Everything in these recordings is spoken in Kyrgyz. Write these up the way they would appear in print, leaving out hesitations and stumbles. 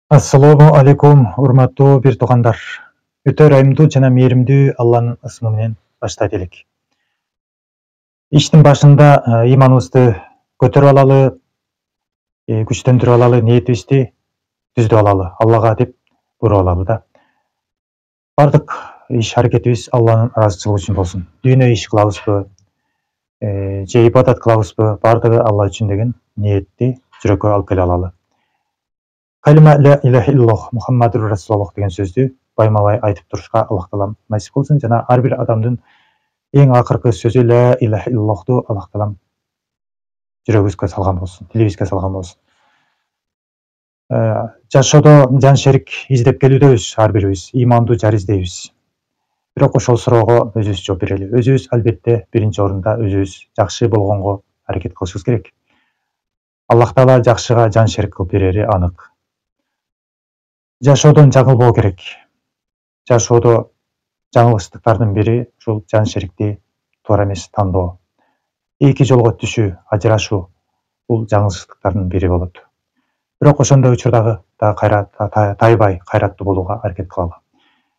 Ассаламу алейкум, урматтуу бир туугандар. Өтө ырайымдуу жана мээримдүү Алланын ысмы менен баштайт элек. Иштин башында ыйманыбызды көтөрүп алалы, күчтөндүрүп алалы, ниетибизди түзүп алалы, Аллага деп буруп алалы да. Бардык иш аракетибиз Алланын ыраазычылыгы үчүн болсун. Дүйнө иш кылабызбы, же ибадат кылабызбы, бардыгы Алла үчүн деген ниетти жүрөккө алып келе алалы. Калима ла иляха иллаллах Мухаммадур Расулуллах деген сөздү байма-бай айтып турушка Аллах таалам насип кылсын жана ар бир адамдын эң акыркы сөзү ла иляха иллаллахту Аллах таалам жүрөгүбүзгө салган болсун, тилибизге салган болсун. Жашоодо жан шерик издеп келүүдөбүз ар бирибиз, ыймандуу жар издейбиз. Бирок ошол суроого өзүбүз жооп берели. Өзүбүз албетте биринчи орунда өзүбүз жакшы болгонго аракет кылышыбыз керек. Аллах таала жакшыга жан шерик кылып берери анык. Жашоодон жаңылбоо керек. Жашоодо жаңылыштыктардын бири ушул жан шерикти туура эмес тандоо. Эки жолго түшүү, ажырашуу бул жаңылыштыктардын бири болот. Бирок ошондой учурдагы тайбай кайраттуу болууга аракет кылалы.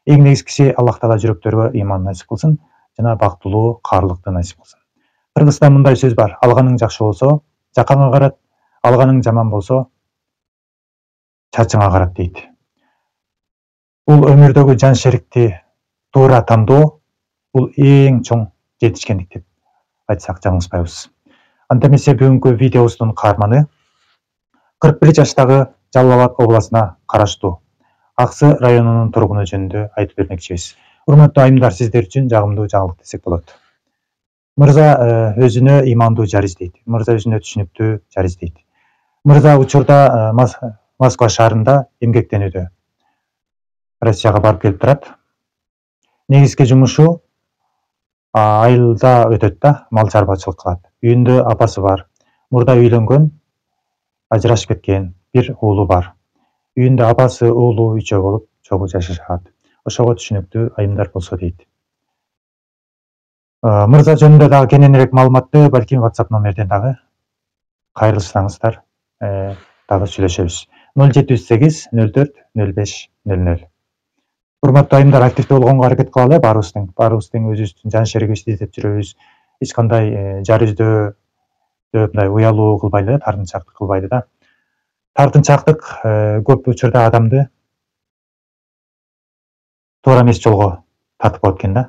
Эң негизгиси Аллах таала жүрөктөргө ыйман насип кылсын жана бактылуу, каалыктуу насип кылсын. Кыргызда мындай сөз бар: алганың жакшы болсо, жакаңа карат, алганың жаман болсо, чачыңа карат дейт. Бул өмүрдөгү жан шерикти туура тандоо бул эң чоң жетишкендик деп айтсак жаңылышпайбыз. Анда эмесе бүгүнкү видеобуздун каарманы 41 жаштагы Жалал Абад областына караштуу Аксы районунун тургуну жөнүндө айтып бермекчибиз. Урматтуу айымдар, сиздер үчүн жагымдуу жаңылык десек болот. Мырза өзүнө ыймандуу жар издейт. Мырза өзүнө түшүнүктүү жар издейт. Мырза учурда Москва шаарында эмгектенүүдө. Россияга барып келип турат. Негизги жумушу айылда өтөт да, мал чарбачылык кылат. Үйүндө апасы бар. Мурда үйлөнгөн, ажырашып кеткен, бир уулу бар. Үйүндө апасы, уулу үчөө болуп чогуу жашашат. Ошого түшүнүктүү айымдар болсо дейт. Мырза жөнүндө дагы кененирээк маалыматты балким WhatsApp номерден дагы кайрылсаңыздар, дагы сүйлөшөбүз. 078 04 05 00. Урматтуу айымдар, активдүү болгонго аракет кылалы. Баарыбыз тең өзүбүздүн жан шеригибизди издеп жүрөбүз. Эч кандай жар издөө мындай уялуу кылбайлы, тартынчаактык кылбайлы да. Тартынчаактык көп учурда адамды туура эмес жолго тартып коет экен да.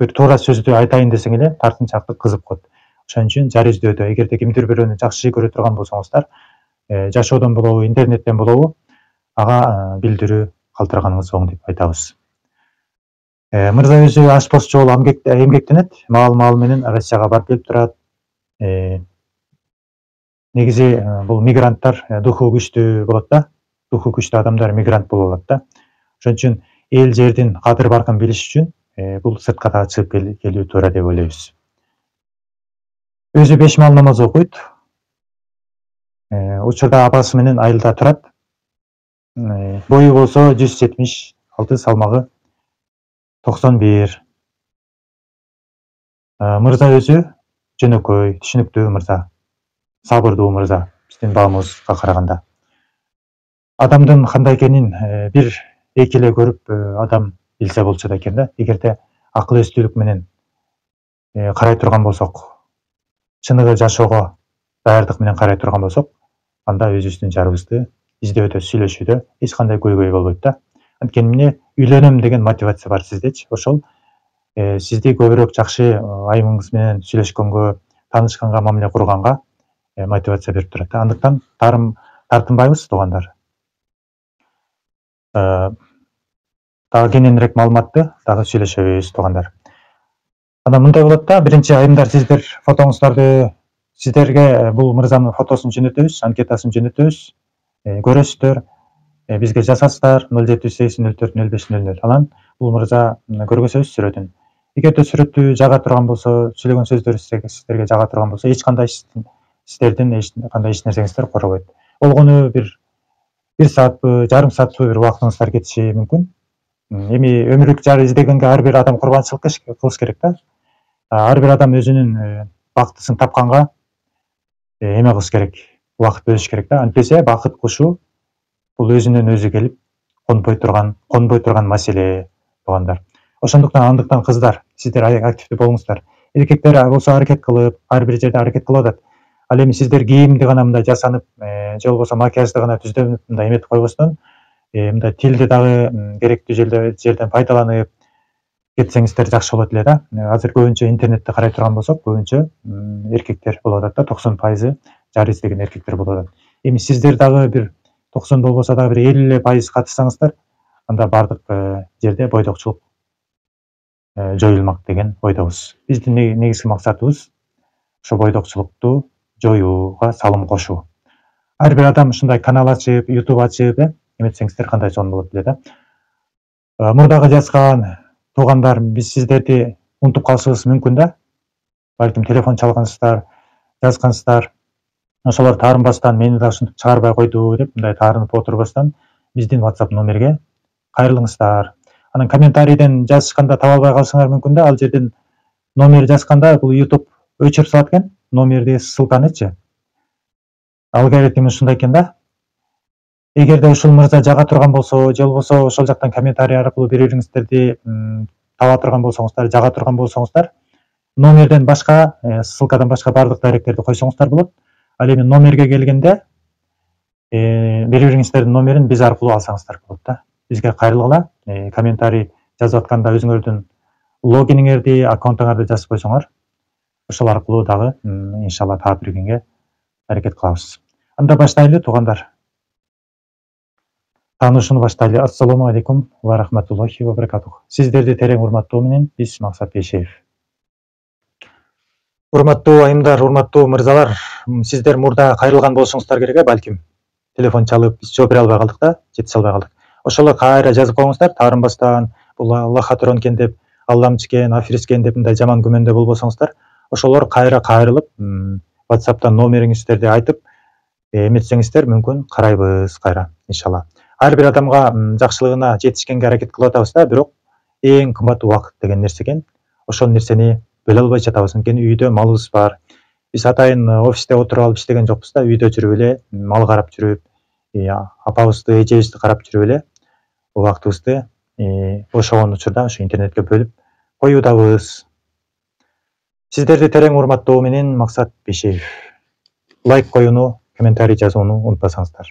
Бир туура сөздү айтайын десең эле тартынчаактык кызып коет. Ошон үчүн жар издөөдө эгерде кимдир бирөөнү жакшы көрө турган болсоңуздар, жашоодон болобу, интернеттен болобу, ага билдирүү калтырганыңыз оң деп айтабыз. Мырза өзү ашпозчу болуп эмгектенет, маал менен Россияга барып келип турат. Негизи бул мигранттар духу күчтүү болот да. Духу күчтүү адамдар мигрант болуп алат да. Ошон үчүн эл жердин кадыр баркын билиш үчүн бул сыртка дагы чыгып келүү туура деп ойлойбуз. Өзү 5 маал намаз окуйт. Учурда апасы менен айылда турат. Бою болсо 176, салмагы 91. Мырза өзү жөнөкөй, түшүнүктүү мырза, сабырдуу мырза, биздин баамызга караганда. Адамдын кандай экенин бир эки эле көрүп адам билсе болчу да экен да. Эгерде акыл эстүүлүк менен карай турган болсок, чыныгы жашоого даярдык менен карай турган болсок, анда өзүбүздүн жарыбызды издөөдө, сүйлөшүүдө эч кандай көйгөй болбойт да. Анткени эмне үйлөнөм деген мотивация бар сиздечи. Ошол сизди көбүрөөк жакшы айымыңыз менен сүйлөшкөнгө, таанышканга, мамиле курганга мотивация берип турат. Андыктан тартынбайбыз туугандар. Дагы кененирээк маалыматты дагы сүйлөшөбүз туугандар. Анда мындай болот да, биринчи айымдар, сиздер фотоңуздарды, сиздерге бул мырзанын фотосун жөнөтөбүз, анкетасын жөнөтөбүз, көрөсүздөр, бизге жазасыздар 078 04 05 00. Анан бул мырза көргөзөбүз сүрөтүн. Эгерде сүрөттү жага турган болсо, сүйлөгөн сөздөр сиздерге жага турган болсо, эч кандай сиздердин эч нерсеңиздер коробойт. Болгону бир саатпы, жарым саатпы бир убактыңыздар кетиши мүмкүн. Эми өмүрлүк жар издегенге ар бир адам курбанчылык кылыш керек да. Ар бир адам өзүнүн бактысын тапканга эме кылыш керек, убакыт бөлүш керек да. Антпесе бакыт кушу бул өзүнөн өзү келип конбой турган маселе туугандар. Ошондуктан андыктан кыздар, сиздер активдүү болуңуздар. Эркектер болсо аракет кылып, ар бир жерде аракет кылып атат. Ал эми сиздер кийимди гана мындай жасанып, же болбосо макияжды гана түздөп мындай эметип койбостон, мындай тилди дагы керектүү жерден пайдаланып кетсеңиздер жакшы болот эле да. Азыр көбүнчө интернетти карай турган болсок, көбүнчө эркектер болуп атат да, 90% жар издеген эркектер болуп атат. Эми сиздер дагы бир 90 болбосо дагы бир 50% катышсаңыздар, анда бардык жерде бойдокчулук жоюлмак деген ойдобуз. Биздин негизги максатыбыз ошо бойдокчулукту жоюуга салым кошуу. Ар бир адам ушундай канал ачып, YouTube ачып, эметсеңиздер кандай сонун болот эле да. Мурдагы жазган туугандар, биз сиздерди унутуп калышыбыз мүмкүн да. Балким телефон чалгансыздар, жазгансыздар. Ошолор таарынбастан мени да ушинтип чыгарбай койду деп, мындай таарынып отурбастан биздин WhatsApp номерге кайрылыңыздар. Анан комментарийден жазышканда таба албай калсаңар мүмкүн да, ал жерден номер жазганда бул YouTube өчүрүп салат экен, номерди, ссылканычы. Алгоритм ушундай экен да. Эгерде ушул мырза жага турган болсо, же болбосо ошол жактан комментарий аркылуу бири-бириңиздерди таба турган болсоңуздар, жага турган болсоңуздар, номерден башка, ссылкадан башка бардык даректерди койсоңуздар болот. Ал эми номерге келгенде бири-бириңиздердин номерин биз аркылуу алсаңыздар болот да. Бизге кайрылгыла, комментарий жазып атканда өзүңөрдүн логиниңерди, аккаунтуңарды жазып койсоңор, ошол аркылуу дагы иншалла таап бергенге аракет кылабыз. Анда баштайлы туугандар. Таанышууну баштайлы. Ассаламу алейкум ва рахматуллахи ва баракатух. Сиздерди терең урматтоо менен биз Максат Бейшеев. Урматтуу айымдар, урматтуу мырзалар, сиздер мурда кайрылган болушуңуздар керек, балким. Телефон чалып, биз жооп бере албай калдык да, жетише албай калдык. Ошолор кайра жазып коюңуздар, таарынбастан, бул Аллахка турон экен деп, Алламчы экен, афирист экен деп мындай жаман күмөндө болбосоңуздар, ошолор кайра кайрылып, WhatsApp'тан номериңиздерди айтып, эметсеңиздер мүмкүн карайбыз кайра, иншалла. Ар бир адамга жакшылыгына жетишкенге аракет кылып атабыз да, бирок эң кымбат убакыт деген нерсе экен. Ошол нерсени бөлө албай жатабыз. Анткени үйдө малыбыз бар. Биз атайын офисте отуруп алып иштеген жокпуз да, үйдө жүрүп эле мал карап жүрүп, апабызды, эжебизди карап жүрүп эле убактыбызды бошогон учурда ошо интернетке бөлүп коюудабыз. Сиздерди терең урматтоо менен Максат Бейшеев. Лайк коюуну, комментарий жазууну унутпасаңыздар.